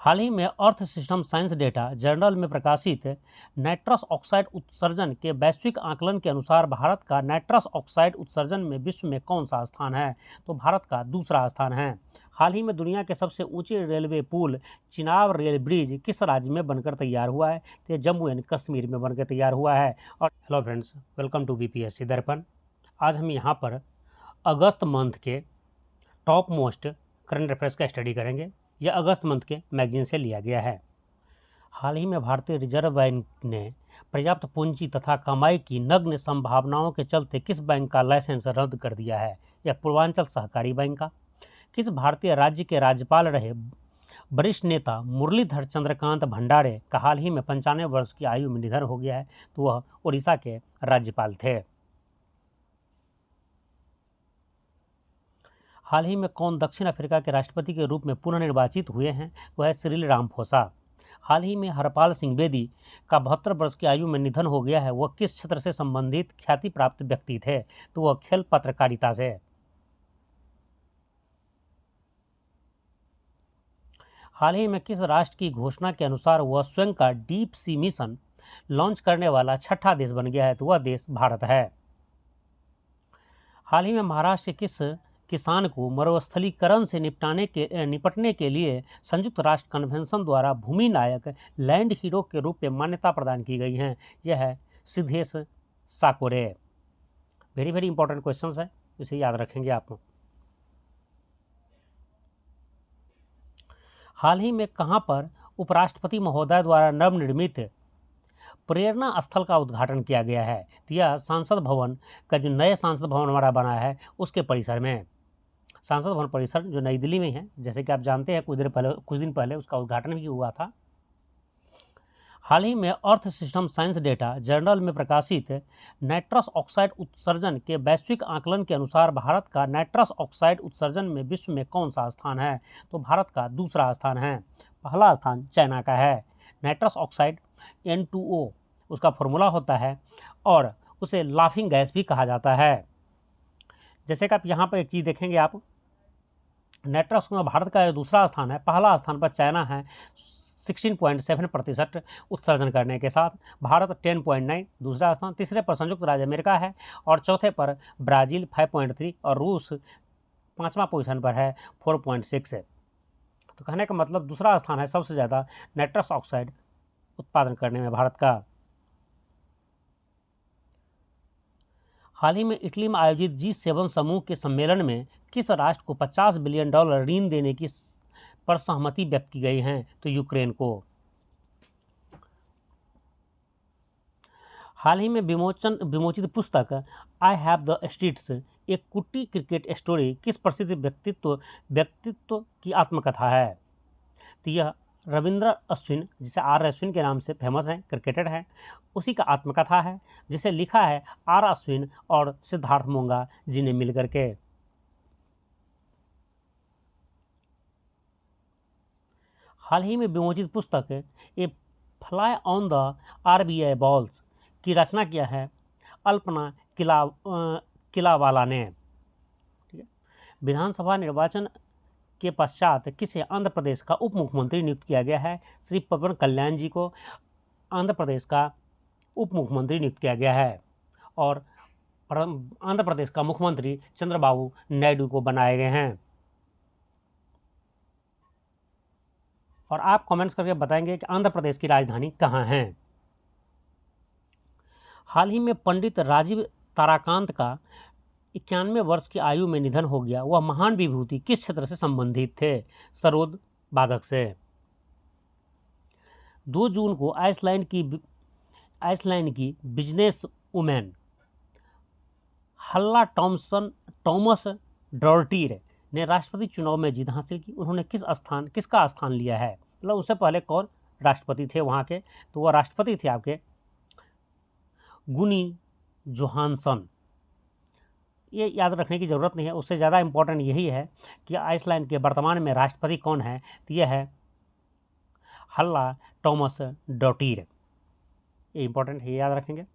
हाल ही में earth system science data journal में प्रकाशित नाइट्रस ऑक्साइड उत्सर्जन के वैश्विक आकलन के अनुसार भारत का नाइट्रस ऑक्साइड उत्सर्जन में विश्व में कौन सा स्थान है? तो भारत का दूसरा स्थान है। हाल ही में दुनिया के सबसे ऊंचे रेलवे पुल चिनाब रेल ब्रिज किस राज्य में बनकर तैयार हुआ है? तो जम्मू एंड कश्मीर में बनकर तैयार हुआ है। और hello friends, welcome to BPSC Darpan. आज हम यहाँ पर अगस्त मंथ के टॉप मोस्ट करंट अफेयर्स का स्टडी करेंगे। यह अगस्त मंथ के मैगजीन से लिया गया है। हाल ही में भारतीय रिजर्व बैंक ने पर्याप्त पूंजी तथा कमाई की नग्न संभावनाओं के चलते किस बैंक का लाइसेंस रद्द कर दिया है? यह पूर्वांचल सहकारी बैंक का। किस भारतीय राज्य के राज्यपाल रहे वरिष्ठ नेता मुरलीधर चंद्रकांत भंडारे का हाल ही में 95 वर्ष की आयु में निधन हो गया है? तो वह उड़ीसा के राज्यपाल थे। हाल ही में कौन दक्षिण अफ्रीका के राष्ट्रपति के रूप में पुनर्निर्वाचित हुए हैं? वह है सिरिल रामाफोसा। हाल ही में हरपाल सिंह बेदी का 72 वर्ष की आयु में निधन हो गया है। वह किस क्षेत्र से संबंधित ख्याति प्राप्त व्यक्ति थे? तो वह खेल पत्रकारिता से। हाल ही में किस राष्ट्र की घोषणा के अनुसार वह स्वयं का डीप सी मिशन लॉन्च करने वाला छठा देश बन गया है? तो वह देश भारत है। हाल ही में महाराष्ट्र के किस किसान को मरुस्थलीकरण से निपटने के लिए संयुक्त राष्ट्र कन्वेंशन द्वारा भूमि नायक लैंड हीरो के रूप में मान्यता प्रदान की गई है? यह है Siddhesh Sakore. Very very important questions है, इसे याद रखेंगे आप। हाल ही में कहां पर उपराष्ट्रपति महोदय द्वारा नवनिर्मित प्रेरणा स्थल का उद्घाटन किया गया है? यह सांसद भवन का जो नए सांसद भवन हमारा बना है उसके परिसर में। सांसद भवन परिसर जो नई दिल्ली में है, जैसे कि आप जानते हैं कुछ दिन पहले उसका उद्घाटन भी हुआ था। हाल ही में earth system science data journal में प्रकाशित नाइट्रस ऑक्साइड उत्सर्जन के वैश्विक आकलन के अनुसार भारत का नाइट्रस ऑक्साइड उत्सर्जन में विश्व में कौन सा स्थान है? तो भारत का दूसरा स्थान है। पहला स्थान चाइना का है। नाइट्रस ऑक्साइड N2O उसका फॉर्मूला होता है और उसे लाफिंग गैस भी कहा जाता है। जैसे कि आप यहाँ पर एक चीज़ देखेंगे, आप नाइट्रस में भारत का दूसरा स्थान है, पहला स्थान पर चाइना है 16.7% उत्सर्जन करने के साथ, भारत 10.9 दूसरा स्थान, तीसरे पर संयुक्त राज्य अमेरिका है और चौथे पर ब्राज़ील 5.3 और रूस पाँचवा पोजीशन पर है 4.6 है। तो कहने का मतलब दूसरा स्थान है सबसे ज़्यादा नाइट्रस ऑक्साइड उत्पादन करने में भारत का। हाल ही में इटली में आयोजित G7 समूह के सम्मेलन में किस राष्ट्र को $50 बिलियन ऋण देने की पर सहमति व्यक्त की गई है? तो यूक्रेन को। हाल ही में विमोचित पुस्तक आई हैव द स्ट्रीट्स एक कुट्टी क्रिकेट स्टोरी किस प्रसिद्ध व्यक्तित्व की आत्मकथा है? तो यह रविंद्र अश्विन, जिसे आर अश्विन के नाम से फेमस है, क्रिकेटर है, उसी का आत्मकथा है, जिसे लिखा है आर अश्विन और सिद्धार्थ मोंगा जी ने मिलकर के। हाल ही में विमोचित पुस्तक a fly on the RBI बॉल्स की रचना किया है अल्पना किलावाला ने। ठीक है। विधानसभा निर्वाचन के पश्चात किसे आंध्र प्रदेश का उप मुख्यमंत्री नियुक्त किया गया है? श्री पवन कल्याण जी को आंध्र प्रदेश का उप मुख्यमंत्री नियुक्त किया गया है और आंध्र प्रदेश का मुख्यमंत्री चंद्रबाबू नायडू को बनाए गए हैं। और आप कमेंट्स करके बताएंगे कि आंध्र प्रदेश की राजधानी कहाँ है। हाल ही में पंडित राजीव ताराकांत का 91 वर्ष की आयु में निधन हो गया। वह महान विभूति किस क्षेत्र से संबंधित थे? सरोद बाधक से। 2 जून को आइसलैंड की बिजनेस वुमेन हल्ला टॉमस डॉर्टीर ने राष्ट्रपति चुनाव में जीत हासिल की। उन्होंने किसका स्थान लिया है? मतलब उससे पहले कौन राष्ट्रपति थे वहाँ के? तो वह राष्ट्रपति थे आपके गुनी जोहानसन। ये याद रखने की ज़रूरत नहीं है, उससे ज़्यादा इम्पोर्टेंट यही है कि आइसलैंड के वर्तमान में राष्ट्रपति कौन है? तो यह है हल्ला टॉमस डॉर्टीर। ये इम्पोर्टेंट है, याद रखेंगे।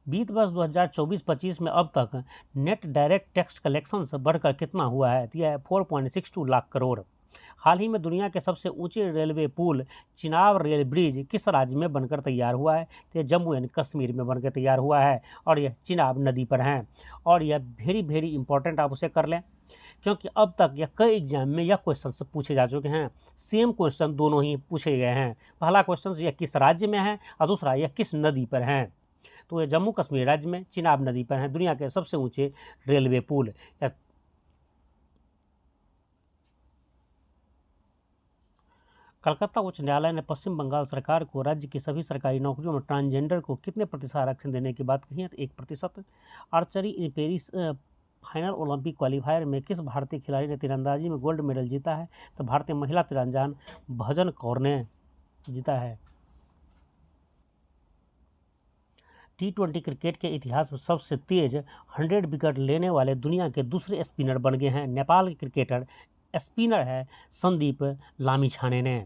बीत वर्ष 2024-25 में अब तक नेट डायरेक्ट टैक्स कलेक्शन बढ़कर कितना हुआ है? तो यह है 4.62 लाख करोड़। हाल ही में दुनिया के सबसे ऊंचे रेलवे पुल चिनाब रेल ब्रिज किस राज्य में बनकर तैयार हुआ है? तो यह जम्मू एंड कश्मीर में बनकर तैयार हुआ है और यह चिनाब नदी पर है। और यह वेरी इंपॉर्टेंट, आप उसे कर लें, क्योंकि अब तक यह कई एग्जाम में यह क्वेश्चन पूछे जा चुके हैं। सेम क्वेश्चन दोनों ही पूछे गए हैं। पहला क्वेश्चन यह किस राज्य में है और दूसरा यह किस नदी पर है। तो ये जम्मू कश्मीर राज्य में चिनाब नदी पर है दुनिया के सबसे ऊंचे रेलवे पुल। कलकत्ता उच्च न्यायालय ने पश्चिम बंगाल सरकार को राज्य की सभी सरकारी नौकरियों में ट्रांसजेंडर को कितने प्रतिशत आरक्षण देने की बात कही है? तो 1%। Archery in Paris final Olympic qualifier में किस भारतीय खिलाड़ी ने तीरंदाजी में गोल्ड मेडल जीता है? तो भारतीय महिला तीरंदाज भजन कौर ने जीता है। T20 क्रिकेट के इतिहास में सबसे तेज 100 विकेट लेने वाले दुनिया के दूसरे स्पिनर बन गए हैं। नेपाल के क्रिकेटर स्पिनर है संदीप लामिछाने ने।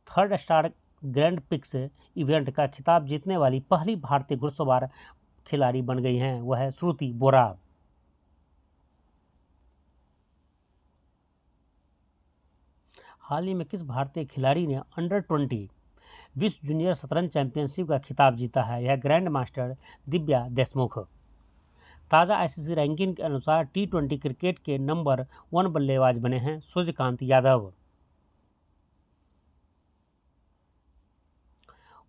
Third star grand pics event का खिताब जीतने वाली पहली भारतीय घुड़सवार खिलाड़ी बन गई हैं, वह है श्रुति बोरा। हाल ही में किस भारतीय खिलाड़ी ने अंडर-20 विश्व जूनियर शतरंज चैंपियनशिप का खिताब जीता है? यह ग्रैंड मास्टर दिव्या देशमुख। ताज़ा आईसीसी रैंकिंग के अनुसार T20 क्रिकेट के नंबर 1 बल्लेबाज बने हैं सूर्यकांत यादव।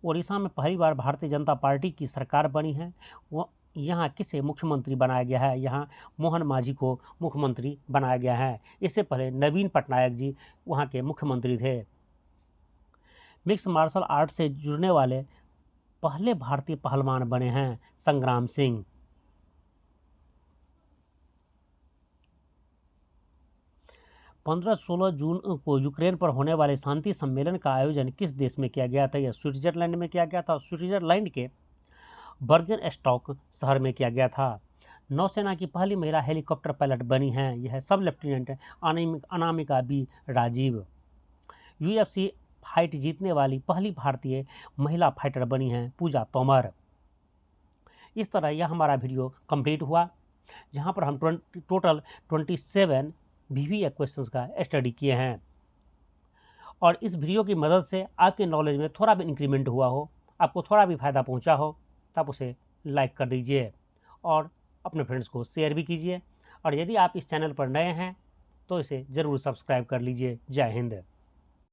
ओडिशा में पहली बार भारतीय जनता पार्टी की सरकार बनी है। यहाँ किसे मुख्यमंत्री बनाया गया है? यहाँ मोहन मांझी को मुख्यमंत्री बनाया गया है। इससे पहले नवीन पटनायक जी वहाँ के मुख्यमंत्री थे। मिक्स मार्शल आर्ट से जुड़ने वाले पहले भारतीय पहलवान बने हैं संग्राम सिंह। पंद्रह 16 जून को यूक्रेन पर होने वाले शांति सम्मेलन का आयोजन किस देश में किया गया था? यह स्विट्जरलैंड में किया गया था। स्विट्जरलैंड के बर्गन स्टॉक शहर में किया गया था। नौसेना की पहली महिला हेलीकॉप्टर पायलट बनी हैं, यह सब lieutenant Anamika B Rajeev. UFC fight जीतने वाली पहली भारतीय महिला फाइटर बनी हैं पूजा तोमर। इस तरह यह हमारा वीडियो कंप्लीट हुआ, जहां पर हम टोटल 27 VVA क्वेश्चंस का स्टडी किए हैं। और इस वीडियो की मदद से आपके नॉलेज में थोड़ा भी इंक्रीमेंट हुआ हो, आपको थोड़ा भी फायदा पहुंचा हो, तब उसे लाइक कर दीजिए और अपने फ्रेंड्स को शेयर भी कीजिए। और यदि आप इस चैनल पर नए हैं तो इसे ज़रूर सब्सक्राइब कर लीजिए। जय हिंद।